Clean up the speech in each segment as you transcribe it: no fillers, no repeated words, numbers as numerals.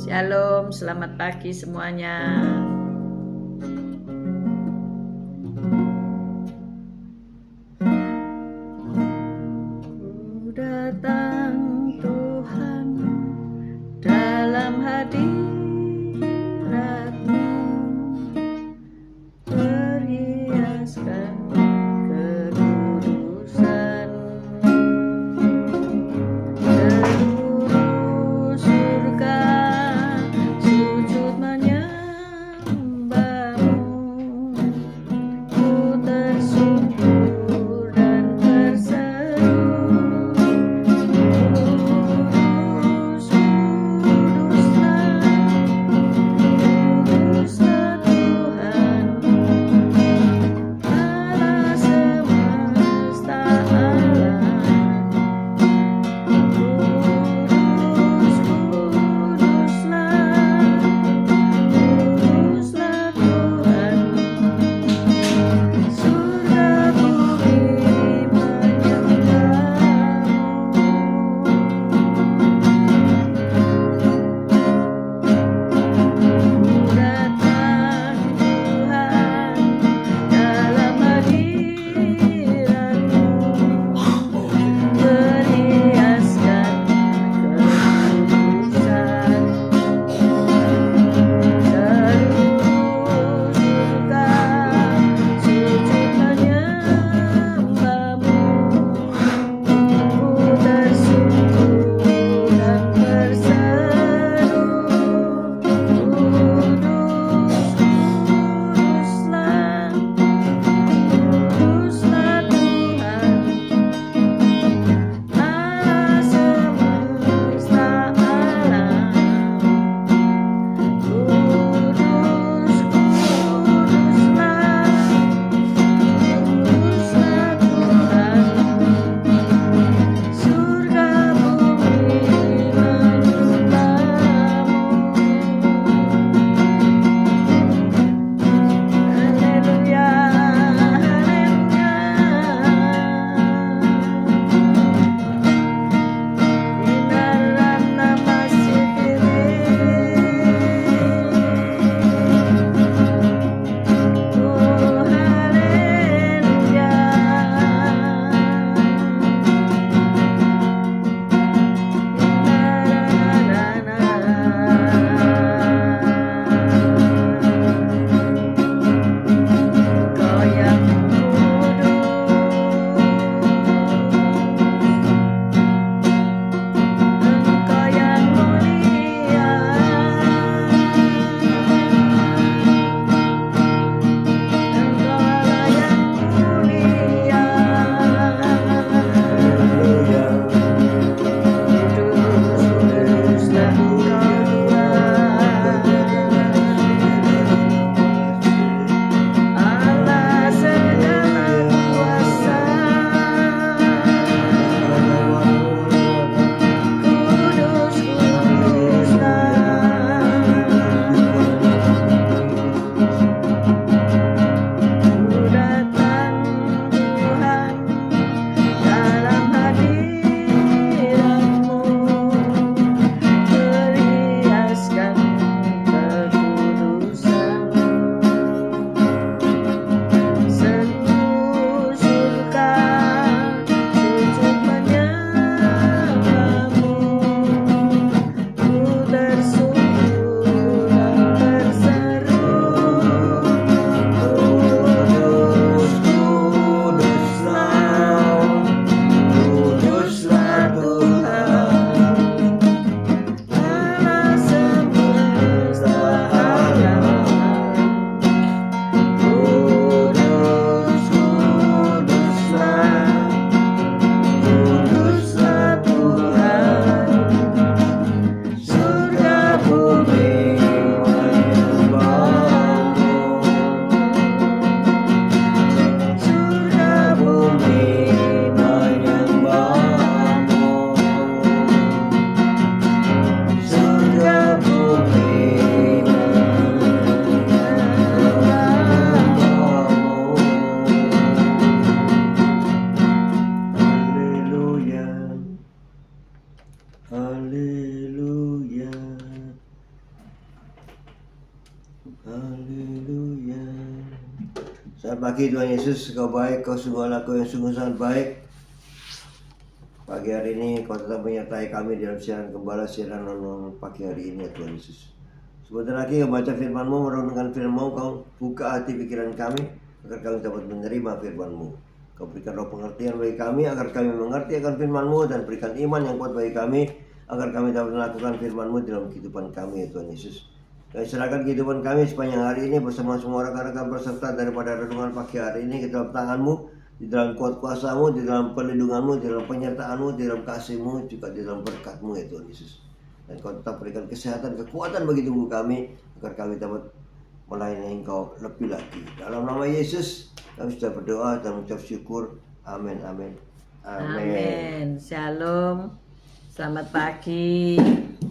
Shalom, selamat pagi semuanya. Ku datang Tuhan dalam hadirat-Mu, perhiaskan kekudusan. Seluruh surga sujud menyembah-Mu. Ku tersungkur dan terseru Selamat pagi Tuhan Yesus, Kau baik, Kau sungguh Allah, Kau yang sungguh sangat baik. Pagi hari ini Kau tetap menyertai kami dalam siaran Gembala, siaran non pagi hari ini ya Tuhan Yesus. Sebentar lagi membaca firman-Mu, merenungkan firman-Mu, Kau buka hati pikiran kami agar kami dapat menerima firman-Mu. Kau berikan roh pengertian bagi kami agar kami mengerti akan firman-Mu, dan berikan iman yang kuat bagi kami agar kami dapat melakukan firman-Mu dalam kehidupan kami ya Tuhan Yesus. Kami serahkan kehidupan kami sepanjang hari ini bersama semua rekan-rekan peserta daripada renungan pagi hari ini ke dalam tangan-Mu, di dalam kuat kuasa-Mu, di dalam perlindungan-Mu, di dalam penyertaan-Mu, di dalam kasih-Mu, juga di dalam berkat-Mu ya Tuhan Yesus. Dan Kau tetap berikan kesehatan, kekuatan bagi tubuh kami agar kami dapat melayani Engkau lebih lagi. Dalam nama Yesus kami sudah berdoa dan mengucap syukur. Amin, amin, Amin. Shalom. Selamat pagi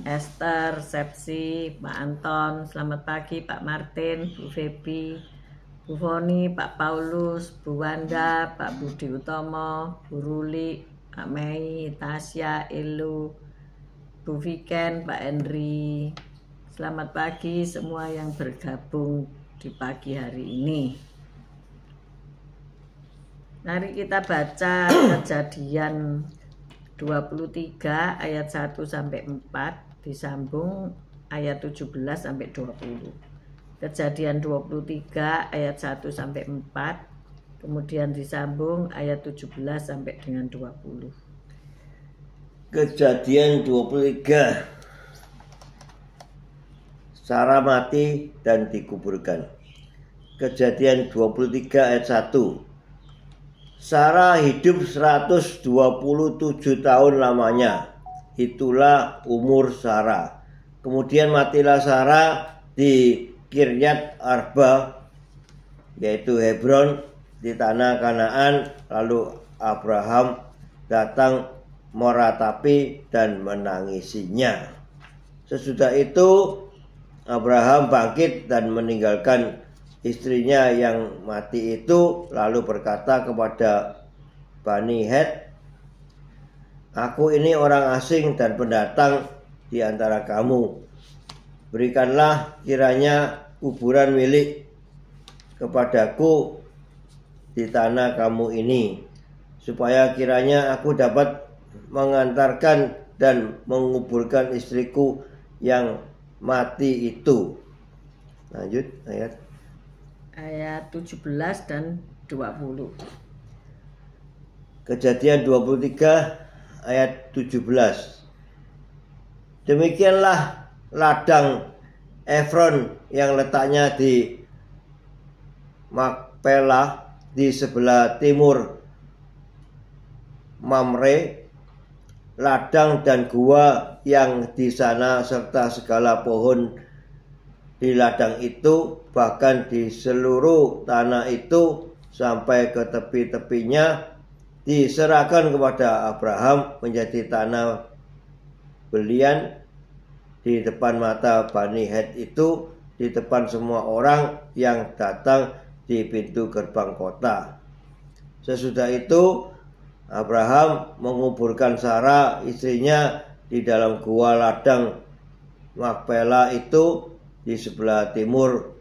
Esther, Sepsi, Pak Anton. Selamat pagi Pak Martin, Bu Febi, Bu Foni, Pak Paulus, Bu Wanda, Pak Budi Utomo, Bu Ruli, Pak Mei, Tasya, Elu, Bu Viken, Pak Henry. Selamat pagi semua yang bergabung di pagi hari ini. Mari kita baca Kejadian 23 ayat 1 sampai 4 disambung ayat 17 sampai 20. Kejadian 23 ayat 1 sampai 4 kemudian disambung ayat 17 sampai dengan 20. Kejadian 23. Sarah mati dan dikuburkan. Kejadian 23 ayat 1. Sarah hidup 127 tahun lamanya. Itulah umur Sarah. Kemudian matilah Sarah di Kiryat Arba, yaitu Hebron, di tanah Kanaan. Lalu Abraham datang meratapi dan menangisinya. Sesudah itu Abraham bangkit dan meninggalkan istrinya yang mati itu, lalu berkata kepada Bani Het, "Aku ini orang asing dan pendatang di antara kamu. Berikanlah kiranya kuburan milik kepadaku di tanah kamu ini, supaya kiranya aku dapat mengantarkan dan menguburkan istriku yang mati itu." Lanjut ayat 17 dan 20. Kejadian 23 ayat 17. Demikianlah ladang Efron yang letaknya di Makpelah di sebelah timur Mamre, ladang dan gua yang di sana serta segala pohon di ladang itu, bahkan di seluruh tanah itu sampai ke tepi-tepinya, diserahkan kepada Abraham menjadi tanah belian di depan mata Bani Het itu, di depan semua orang yang datang di pintu gerbang kota. Sesudah itu Abraham menguburkan Sarah istrinya di dalam gua ladang Makpelah itu di sebelah timur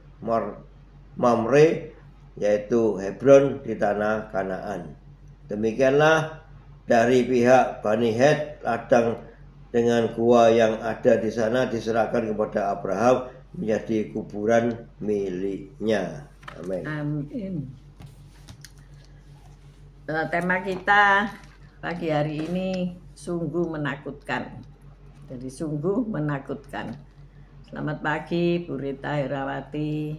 Mamre, yaitu Hebron di tanah Kanaan. Demikianlah dari pihak Bani Het, ladang dengan gua yang ada di sana diserahkan kepada Abraham menjadi kuburan miliknya. Amin. Amin. Tema kita pagi hari ini sungguh menakutkan. Jadi sungguh menakutkan. Selamat pagi Bu Rita Herawati.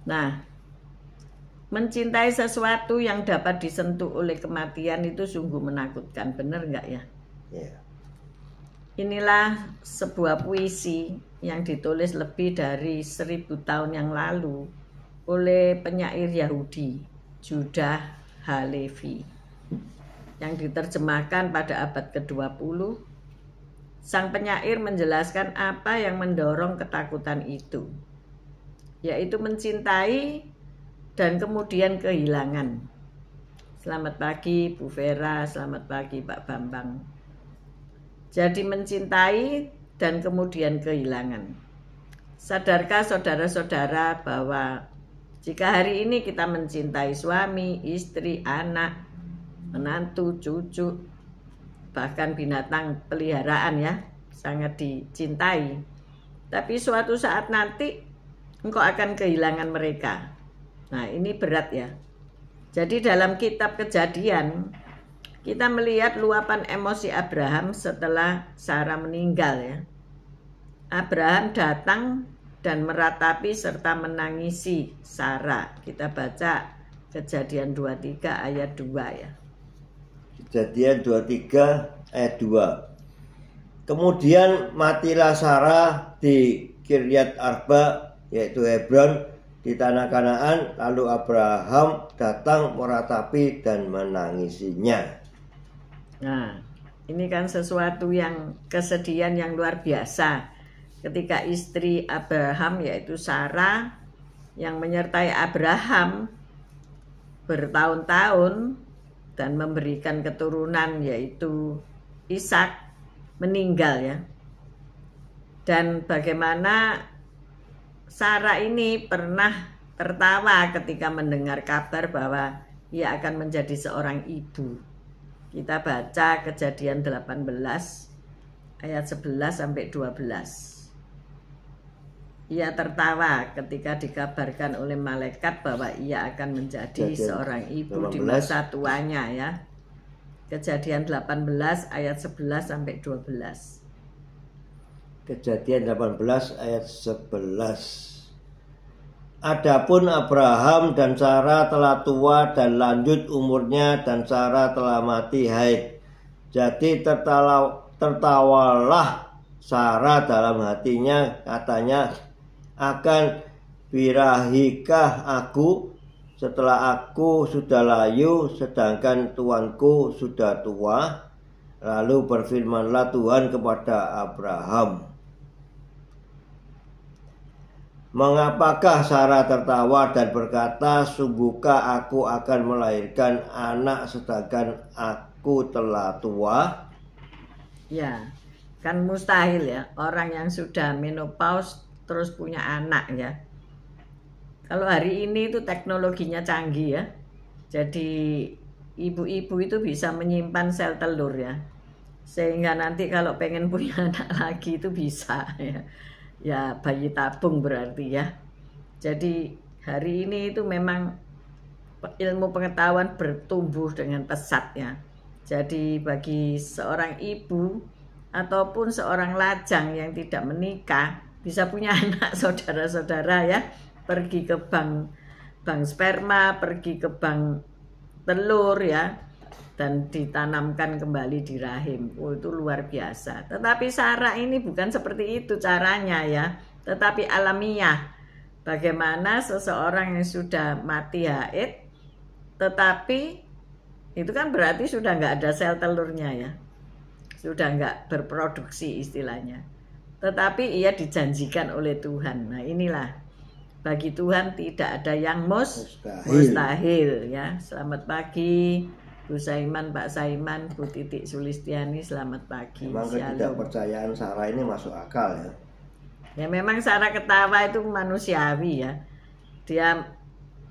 Nah, mencintai sesuatu yang dapat disentuh oleh kematian itu sungguh menakutkan, benar nggak ya? Yeah. Inilah sebuah puisi yang ditulis lebih dari 1000 tahun yang lalu oleh penyair Yahudi Judah Halevi yang diterjemahkan pada abad ke-20. Sang penyair menjelaskan apa yang mendorong ketakutan itu, yaitu mencintai dan kemudian kehilangan. Selamat pagi Bu Vera, selamat pagi Pak Bambang. Jadi mencintai dan kemudian kehilangan. Sadarkah saudara-saudara bahwa Jika hari ini kita mencintai suami, istri, anak, menantu, cucu, bahkan binatang peliharaan ya, sangat dicintai. Tapi suatu saat nanti engkau akan kehilangan mereka. Nah, ini berat ya. Jadi dalam kitab Kejadian kita melihat luapan emosi Abraham setelah Sarah meninggal ya. Abraham datang dan meratapi serta menangisi Sarah. Kita baca Kejadian 23 ayat 2 ya. Kejadian 23 ayat 2. Kemudian matilah Sarah di Kiryat Arba, yaitu Hebron, di tanah Kanaan. Lalu Abraham datang meratapi dan menangisinya. Nah, ini kan sesuatu yang kesedihan yang luar biasa. Ketika istri Abraham yaitu Sarah yang menyertai Abraham bertahun-tahun dan memberikan keturunan yaitu Ishak meninggal ya. Dan bagaimana Sarah ini pernah tertawa ketika mendengar kabar bahwa ia akan menjadi seorang ibu. Kita baca Kejadian 18 ayat 11 sampai 12. Ia tertawa ketika dikabarkan oleh malaikat bahwa ia akan menjadi seorang ibu 18. Di masa tuanya ya. Kejadian 18 ayat 11 sampai 12. Kejadian 18 ayat 11. Adapun Abraham dan Sarah telah tua dan lanjut umurnya, dan Sarah telah mati haid. Jadi tertawalah Sarah dalam hatinya, katanya, akan birahikah aku setelah aku sudah layu, sedangkan tuanku sudah tua? Lalu berfirmanlah Tuhan kepada Abraham, mengapakah Sarah tertawa dan berkata, sungguhkah aku akan melahirkan anak sedangkan aku telah tua? Ya, kan mustahil ya orang yang sudah menopause terus punya anak ya. Kalau hari ini itu teknologinya canggih ya. Jadi ibu-ibu itu bisa menyimpan sel telur ya. Sehingga nanti kalau pengen punya anak lagi itu bisa ya. Ya bayi tabung berarti ya. Jadi hari ini itu memang ilmu pengetahuan bertumbuh dengan pesat ya. Jadi bagi seorang ibu ataupun seorang lajang yang tidak menikah bisa punya anak saudara-saudara ya, pergi ke bank sperma, pergi ke bank telur ya, dan ditanamkan kembali di rahim. Oh, itu luar biasa. Tetapi Sarah ini bukan seperti itu caranya ya, tetapi alamiah. Bagaimana seseorang yang sudah mati haid, tetapi itu kan berarti sudah nggak ada sel telurnya ya, sudah nggak berproduksi istilahnya. Tetapi ia dijanjikan oleh Tuhan. Nah inilah, bagi Tuhan tidak ada yang mustahil ya. Selamat pagi Bu Saiman, Pak Saiman, Bu Titik Sulistiani, selamat pagi. Memang ketidakpercayaan Sarah ini masuk akal ya. Ya memang Sarah ketawa itu manusiawi ya. Dia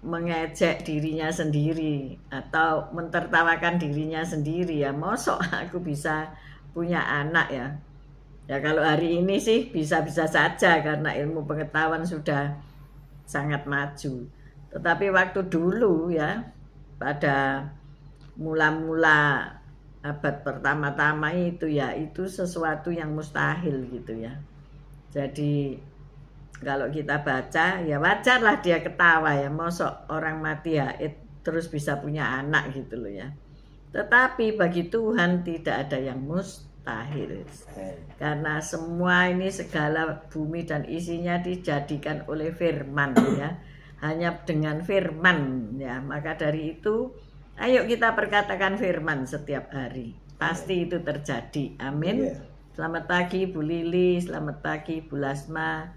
mengejek dirinya sendiri atau mentertawakan dirinya sendiri ya. Mosok aku bisa punya anak ya. Ya kalau hari ini sih bisa-bisa saja karena ilmu pengetahuan sudah sangat maju. Tetapi waktu dulu ya, pada mula-mula abad pertama-tama itu ya, itu sesuatu yang mustahil gitu ya. Jadi kalau kita baca ya wajarlah dia ketawa ya, mosok orang mati haid terus bisa punya anak gitu loh ya. Tetapi bagi Tuhan tidak ada yang mustahil. Karena semua ini, segala bumi dan isinya dijadikan oleh firman ya. Hanya dengan firman ya. Maka dari itu ayo kita perkatakan firman setiap hari. Pasti itu terjadi. Amin. Selamat pagi Bu Lili, selamat pagi Bu Lasma,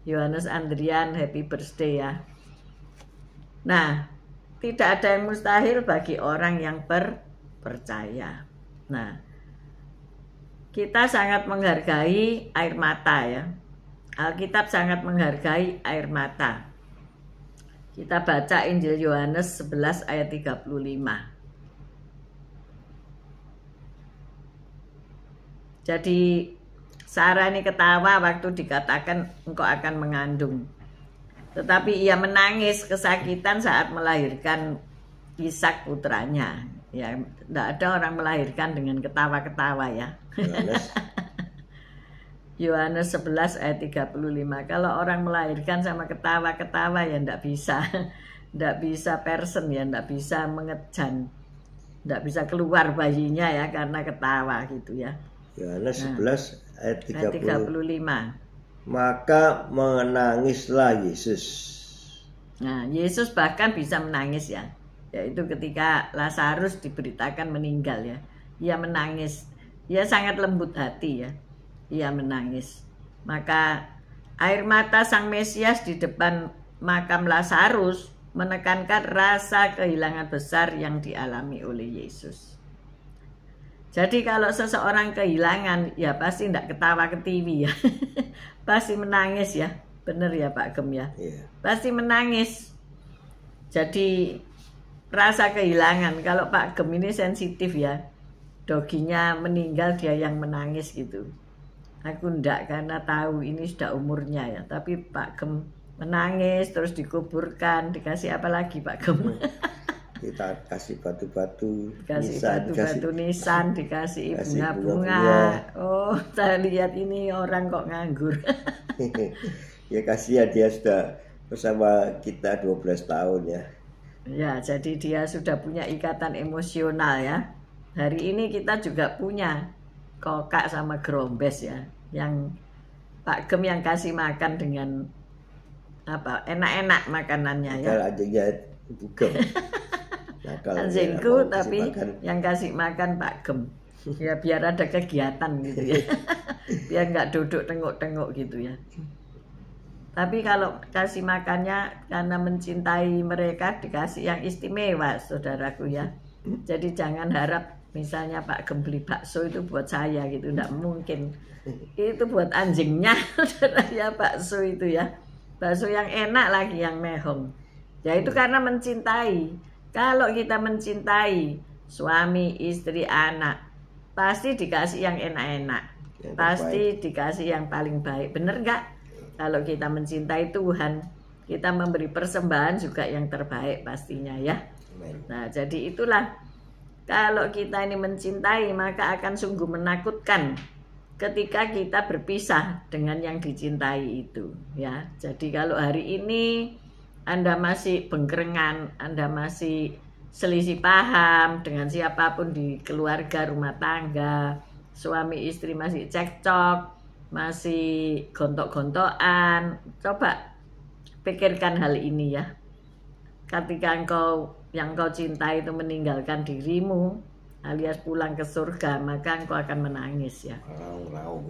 Yohanes Andrian, happy birthday ya. Nah, tidak ada yang mustahil bagi orang yang percaya. Nah, kita sangat menghargai air mata ya. Alkitab sangat menghargai air mata. Kita baca Injil Yohanes 11 ayat 35. Jadi Sarah ini ketawa waktu dikatakan engkau akan mengandung. Tetapi ia menangis kesakitan saat melahirkan Ishak putranya. Ya, tidak ada orang melahirkan dengan ketawa-ketawa ya. Yohanes 11 ayat 35. Kalau orang melahirkan sama ketawa-ketawa ya tidak bisa. Tidak bisa person ya, tidak bisa mengejan. Tidak bisa keluar bayinya ya karena ketawa gitu ya. Yohanes 11 ayat 35. 35. Maka menangislah Yesus. Nah, Yesus bahkan bisa menangis ya. Yaitu ketika Lazarus diberitakan meninggal ya. Ia menangis. Ia sangat lembut hati ya. Ia menangis. Maka air mata Sang Mesias di depan makam Lazarus menekankan rasa kehilangan besar yang dialami oleh Yesus. Jadi kalau seseorang kehilangan ya pasti tidak ketawa ketiwi ya. Pasti menangis ya. Benar ya Pak Gem ya. Pasti menangis. Jadi rasa kehilangan. Kalau Pak Gem ini sensitif ya. Doginya meninggal dia yang menangis gitu. Aku ndak karena tahu ini sudah umurnya ya. Tapi Pak Gem menangis terus dikuburkan. Dikasih apa lagi Pak Gem? Kita kasih batu-batu, dikasih batu-batu nisan, dikasih bunga-bunga. Oh, saya lihat ini orang kok nganggur. Ya kasihan dia sudah bersama kita 12 tahun ya. Ya, jadi dia sudah punya ikatan emosional ya. Hari ini kita juga punya kokak sama gerombes ya. Yang Pak Gem yang kasih makan dengan apa enak-enak makanannya ya. Kalau anjingnya bukan. Nah, anjingku tapi yang kasih makan Pak Gem. Ya biar ada kegiatan gitu ya. Biar nggak duduk tengok-tengok gitu ya. Tapi kalau kasih makannya karena mencintai mereka dikasih yang istimewa saudaraku ya. Jadi jangan harap misalnya Pak Gem beli bakso itu buat saya gitu, enggak mungkin. Itu buat anjingnya saudara ya bakso itu ya. Bakso yang enak lagi yang mehong. Ya itu karena mencintai. Kalau kita mencintai suami, istri, anak, pasti dikasih yang enak-enak. Pasti dikasih yang paling baik. Bener nggak? Kalau kita mencintai Tuhan, kita memberi persembahan juga yang terbaik pastinya ya. Nah jadi itulah. Kalau kita ini mencintai maka akan sungguh menakutkan ketika kita berpisah dengan yang dicintai itu ya. Jadi kalau hari ini Anda masih bengkerengan, Anda masih selisih paham dengan siapapun di keluarga rumah tangga, suami istri masih cekcok, masih gontok-gontokan, coba pikirkan hal ini ya. Ketika yang kau cintai itu meninggalkan dirimu alias pulang ke surga, maka engkau akan menangis ya.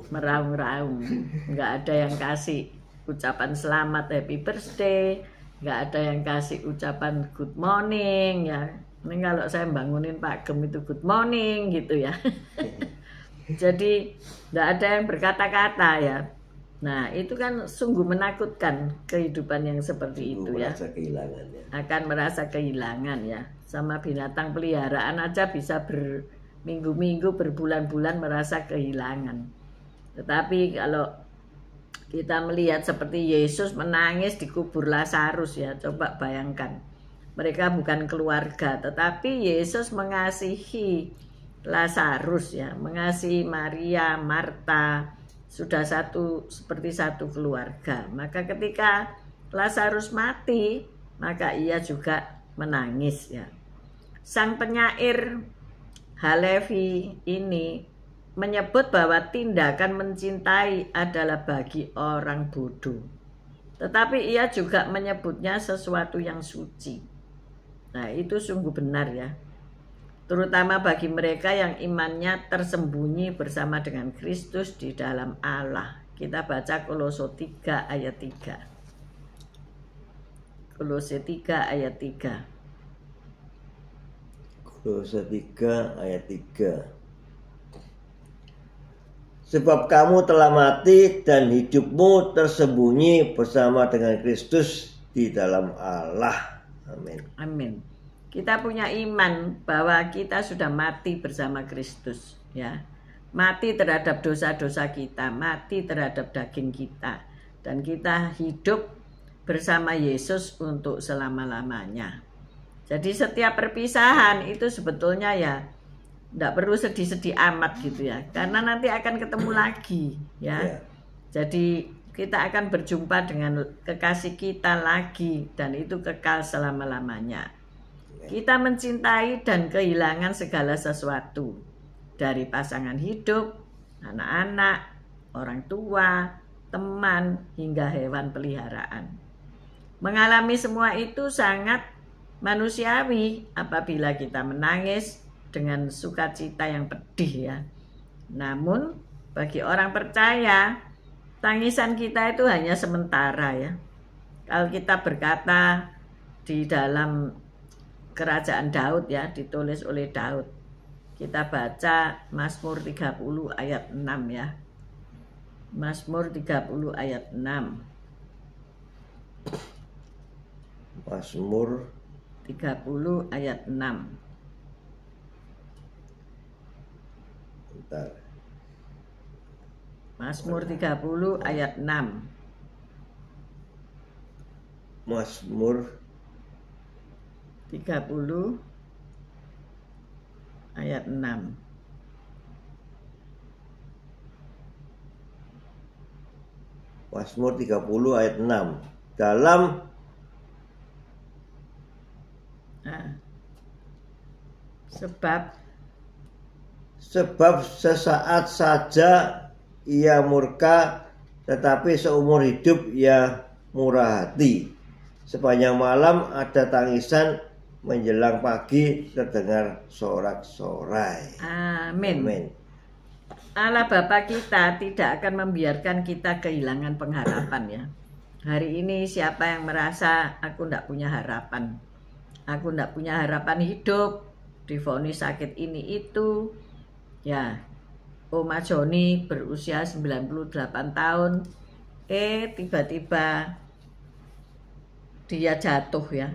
Meraung-raung. Nggak ada yang kasih ucapan selamat happy birthday, nggak ada yang kasih ucapan good morning ya. Ini kalau saya bangunin Pak Gem itu good morning gitu ya. Jadi nggak ada yang berkata-kata ya. Nah itu kan sungguh menakutkan kehidupan yang seperti itu ya. Akan merasa kehilangan ya. Sama binatang peliharaan aja bisa berminggu-minggu, berbulan-bulan merasa kehilangan. Tetapi kalau kita melihat seperti Yesus menangis di kubur Lazarus ya, coba bayangkan. Mereka bukan keluarga, tetapi Yesus mengasihi Lazarus ya, mengasihi Maria, Marta, sudah seperti satu keluarga. Maka ketika Lazarus mati, maka ia juga menangis ya. Sang penyair Halevi ini menyebut bahwa tindakan mencintai adalah bagi orang bodoh. Tetapi ia juga menyebutnya sesuatu yang suci. Nah, itu sungguh benar ya. Terutama bagi mereka yang imannya tersembunyi bersama dengan Kristus di dalam Allah. Kita baca Kolose 3 ayat 3. Kolose 3 ayat 3. Kolose 3 ayat 3. Sebab kamu telah mati dan hidupmu tersembunyi bersama dengan Kristus di dalam Allah. Amin. Amin. Kita punya iman bahwa kita sudah mati bersama Kristus, ya. Mati terhadap dosa-dosa kita, mati terhadap daging kita, dan kita hidup bersama Yesus untuk selama-lamanya. Jadi setiap perpisahan itu sebetulnya ya tidak perlu sedih-sedih amat gitu ya, karena nanti akan ketemu lagi, ya. Jadi kita akan berjumpa dengan kekasih kita lagi, dan itu kekal selama-lamanya. Kita mencintai dan kehilangan segala sesuatu, dari pasangan hidup, anak-anak, orang tua, teman, hingga hewan peliharaan. Mengalami semua itu sangat manusiawi apabila kita menangis dengan sukacita yang pedih, ya. Namun bagi orang percaya, tangisan kita itu hanya sementara, ya. Kalau kita berkata di dalam Kerajaan Daud, ya, ditulis oleh Daud. Kita baca Mazmur 30 ayat 6, ya. Mazmur 30 ayat 6. Mazmur 30 ayat 6. Bentar. Mazmur 30 ayat 6. Mazmur 30 ayat 6. Mazmur 30 ayat 6. Dalam sebab sesaat saja ia murka, tetapi seumur hidup ia murah hati. Sepanjang malam ada tangisan, menjelang pagi terdengar sorak-sorai. Amin. Amin. Allah Bapa kita tidak akan membiarkan kita kehilangan pengharapan, ya. Hari ini siapa yang merasa aku tidak punya harapan, aku tidak punya harapan hidup, divonis sakit ini itu, ya. Oma Joni berusia 98 tahun, tiba-tiba dia jatuh, ya.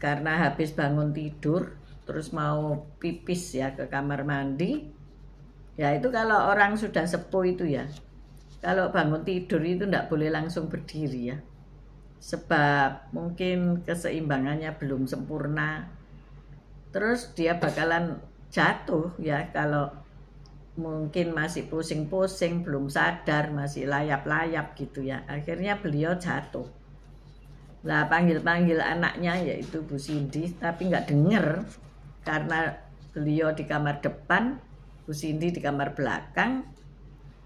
Karena habis bangun tidur terus mau pipis, ya, ke kamar mandi. Ya, itu kalau orang sudah sepuh itu, ya, kalau bangun tidur itu tidak boleh langsung berdiri, ya. Sebab mungkin keseimbangannya belum sempurna. Terus dia bakalan jatuh, ya, kalau mungkin masih pusing-pusing, belum sadar, masih layap-layap gitu, ya. Akhirnya beliau jatuh. Lah panggil-panggil anaknya yaitu Bu Cindy, tapi nggak denger karena beliau di kamar depan, Bu Cindy di kamar belakang.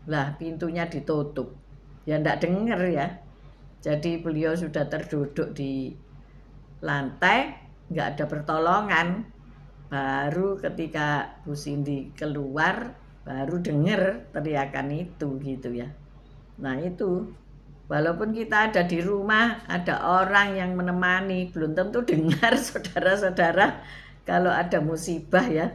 Lah pintunya ditutup, ya nggak denger, ya. Jadi beliau sudah terduduk di lantai, nggak ada pertolongan. Baru ketika Bu Cindy keluar, baru denger teriakan itu gitu, ya. Nah itu, walaupun kita ada di rumah, ada orang yang menemani, belum tentu dengar, saudara-saudara, kalau ada musibah, ya.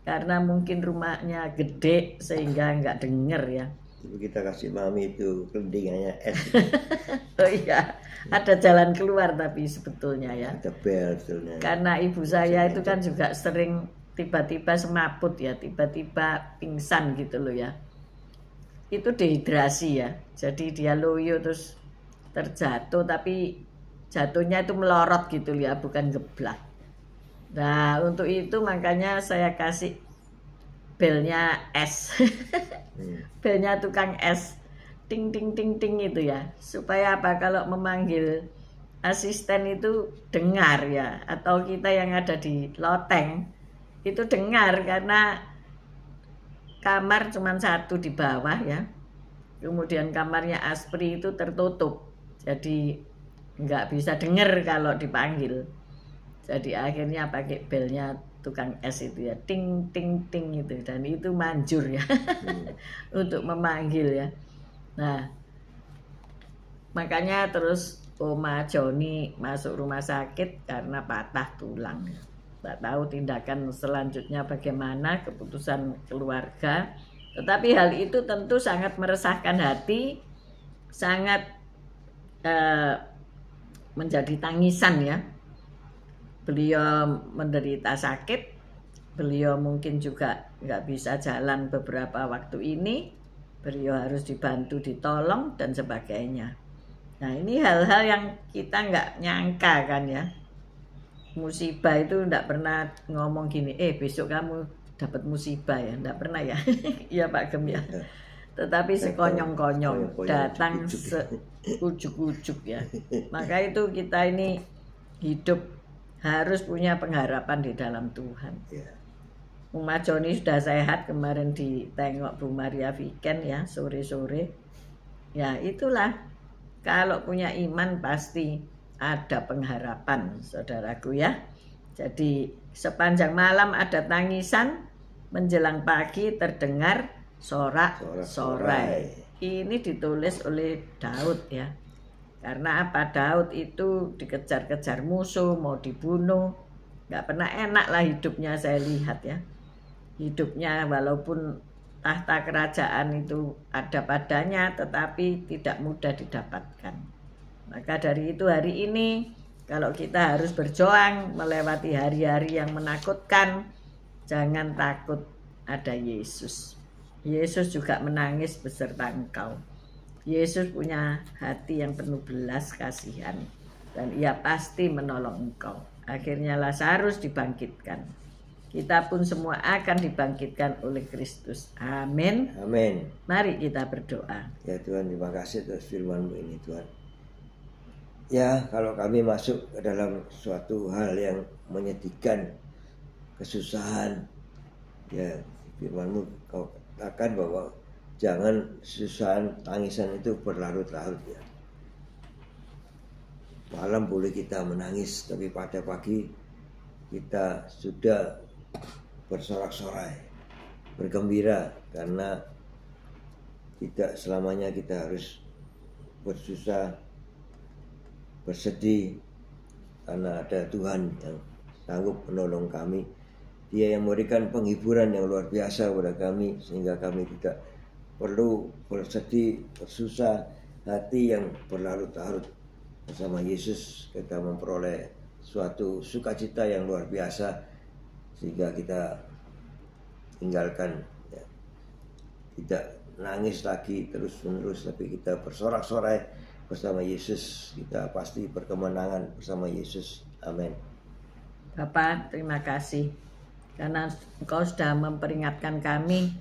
Karena mungkin rumahnya gede sehingga nggak denger, ya. Kita kasih mami itu kelendingannya es. Oh iya, ada jalan keluar tapi sebetulnya, ya. Ada bel sebetulnya. Karena ibu saya itu kan juga sering tiba-tiba semaput, ya, tiba-tiba pingsan gitu loh, ya. Itu dehidrasi, ya. Jadi dia loyo terus terjatuh, tapi jatuhnya itu melorot gitu, ya, bukan geblak. Nah untuk itu makanya saya kasih belnya es. Belnya tukang es, ting ting ting ting itu, ya, supaya apa, kalau memanggil asisten itu dengar, ya, atau kita yang ada di loteng itu dengar, karena kamar cuma satu di bawah, ya. Kemudian kamarnya Aspri itu tertutup, jadi nggak bisa dengar kalau dipanggil. Jadi akhirnya pakai belnya tukang es itu, ya, ting ting ting itu, dan itu manjur, ya. Untuk memanggil, ya. Nah makanya terus Oma Joni masuk rumah sakit karena patah tulang. Nggak tahu tindakan selanjutnya bagaimana, keputusan keluarga. Tetapi hal itu tentu sangat meresahkan hati, sangat menjadi tangisan ya. Beliau menderita sakit, beliau mungkin juga nggak bisa jalan beberapa waktu ini, beliau harus dibantu, ditolong dan sebagainya. Nah ini hal-hal yang kita nggak nyangka kan ya. Musibah itu nggak pernah ngomong gini, besok kamu dapat musibah ya, nggak pernah ya. Iya Pak Gem ya. Tetapi sekonyong-konyong datang seujuk-ujuk ya. Maka itu kita ini hidup harus punya pengharapan di dalam Tuhan. Uma Joni sudah sehat, kemarin ditengok Bu Maria Viken ya sore-sore. Ya itulah, kalau punya iman pasti ada pengharapan saudaraku ya. Jadi sepanjang malam ada tangisan, menjelang pagi terdengar sorak-sorai. Ini ditulis oleh Daud ya. Karena apa? Daud itu dikejar-kejar musuh, mau dibunuh. Gak pernah enak lah hidupnya, saya lihat ya. Hidupnya walaupun tahta kerajaan itu ada padanya, tetapi tidak mudah didapatkan. Maka dari itu hari ini, kalau kita harus berjuang melewati hari-hari yang menakutkan, jangan takut, ada Yesus. Yesus juga menangis beserta engkau. Yesus punya hati yang penuh belas kasihan, dan ia pasti menolong engkau. Akhirnya Lazarus dibangkitkan. Kita pun semua akan dibangkitkan oleh Kristus. Amin. Amin. Mari kita berdoa. Ya Tuhan, terima kasih atas firman-Mu ini Tuhan. Ya, kalau kami masuk ke dalam suatu hal yang menyedihkan, kesusahan, ya firman-Mu Kau katakan bahwa jangan kesusahan, tangisan itu berlarut-larut ya. Malam boleh kita menangis, tapi pada pagi kita sudah bersorak-sorai, bergembira, karena tidak selamanya kita harus bersusah, bersedih, karena ada Tuhan yang sanggup menolong kami. Dia yang memberikan penghiburan yang luar biasa kepada kami, sehingga kami tidak perlu bersedih, bersusah hati yang berlarut-larut. Bersama Yesus kita memperoleh suatu sukacita yang luar biasa, sehingga kita tinggalkan ya, tidak nangis lagi terus-menerus, tapi kita bersorak-sorai bersama Yesus. Kita pasti berkemenangan bersama Yesus. Amin. Bapak, terima kasih karena Engkau sudah memperingatkan kami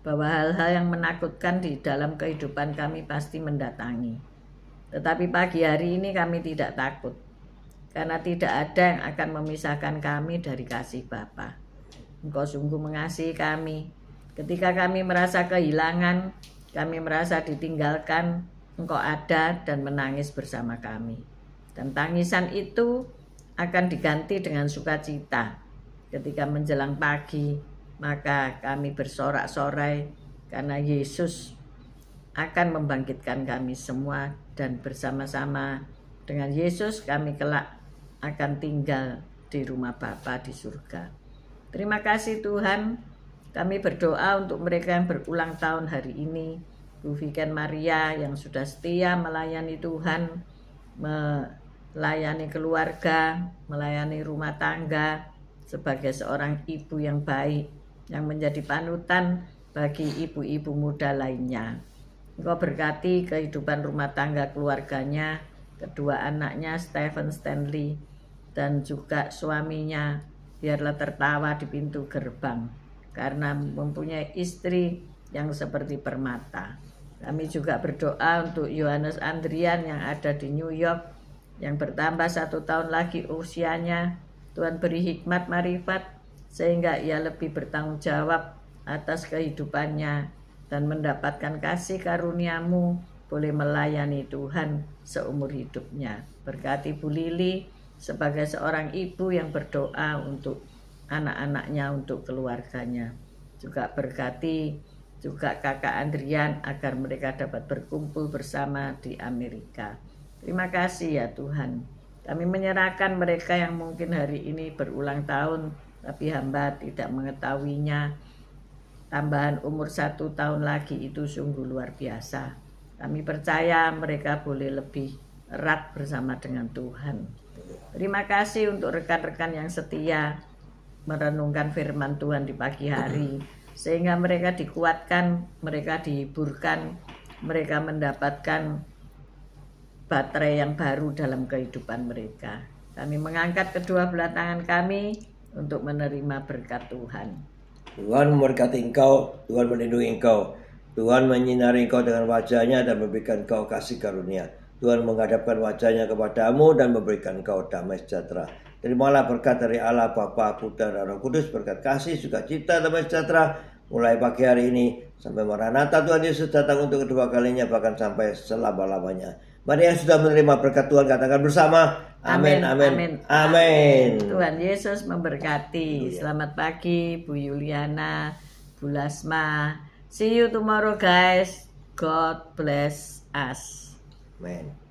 bahwa hal-hal yang menakutkan di dalam kehidupan kami pasti mendatangi. Tetapi pagi hari ini kami tidak takut, karena tidak ada yang akan memisahkan kami dari kasih Bapa. Engkau sungguh mengasihi kami. Ketika kami merasa kehilangan, kami merasa ditinggalkan, Engkau ada dan menangis bersama kami. Dan tangisan itu akan diganti dengan sukacita. Ketika menjelang pagi, maka kami bersorak-sorai karena Yesus akan membangkitkan kami semua, dan bersama-sama dengan Yesus kami kelak akan tinggal di rumah Bapa di surga. Terima kasih Tuhan. Kami berdoa untuk mereka yang berulang tahun hari ini, Bu Viken Maria yang sudah setia melayani Tuhan, melayani keluarga, melayani rumah tangga sebagai seorang ibu yang baik, yang menjadi panutan bagi ibu-ibu muda lainnya. Engkau berkati kehidupan rumah tangga keluarganya, kedua anaknya Stephen Stanley dan juga suaminya, biarlah tertawa di pintu gerbang karena mempunyai istri yang seperti permata. Kami juga berdoa untuk Yohanes Andrian yang ada di New York, yang bertambah 1 tahun lagi usianya. Tuhan beri hikmat marifat sehingga ia lebih bertanggung jawab atas kehidupannya dan mendapatkan kasih karunia-Mu, boleh melayani Tuhan seumur hidupnya. Berkati Bu Lili sebagai seorang ibu yang berdoa untuk anak-anaknya, untuk keluarganya. Juga berkati juga kakak Andrian agar mereka dapat berkumpul bersama di Amerika. Terima kasih ya Tuhan. Kami menyerahkan mereka yang mungkin hari ini berulang tahun, tapi hamba tidak mengetahuinya. Tambahan umur 1 tahun lagi itu sungguh luar biasa. Kami percaya mereka boleh lebih erat bersama dengan Tuhan. Terima kasih untuk rekan-rekan yang setia merenungkan firman Tuhan di pagi hari, sehingga mereka dikuatkan, mereka dihiburkan, mereka mendapatkan baterai yang baru dalam kehidupan mereka. Kami mengangkat kedua belah tangan kami untuk menerima berkat Tuhan. Tuhan memberkati engkau, Tuhan melindungi engkau, Tuhan menyinari engkau dengan wajahnya dan memberikan engkau kasih karunia. Tuhan menghadapkan wajahnya kepadamu dan memberikan engkau damai sejahtera. Terimalah berkat dari Allah Bapa, Putra dan Roh Kudus, berkat kasih, sukacita, damai sejahtera mulai pagi hari ini sampai Maranatha Tuhan Yesus datang untuk kedua kalinya, bahkan sampai selama-lamanya. Mari yang sudah menerima berkat Tuhan katakan bersama, amin, amin, amin. Tuhan Yesus memberkati. Selamat pagi Bu Yuliana, Bu Lasma. See you tomorrow guys. God bless us. Amen.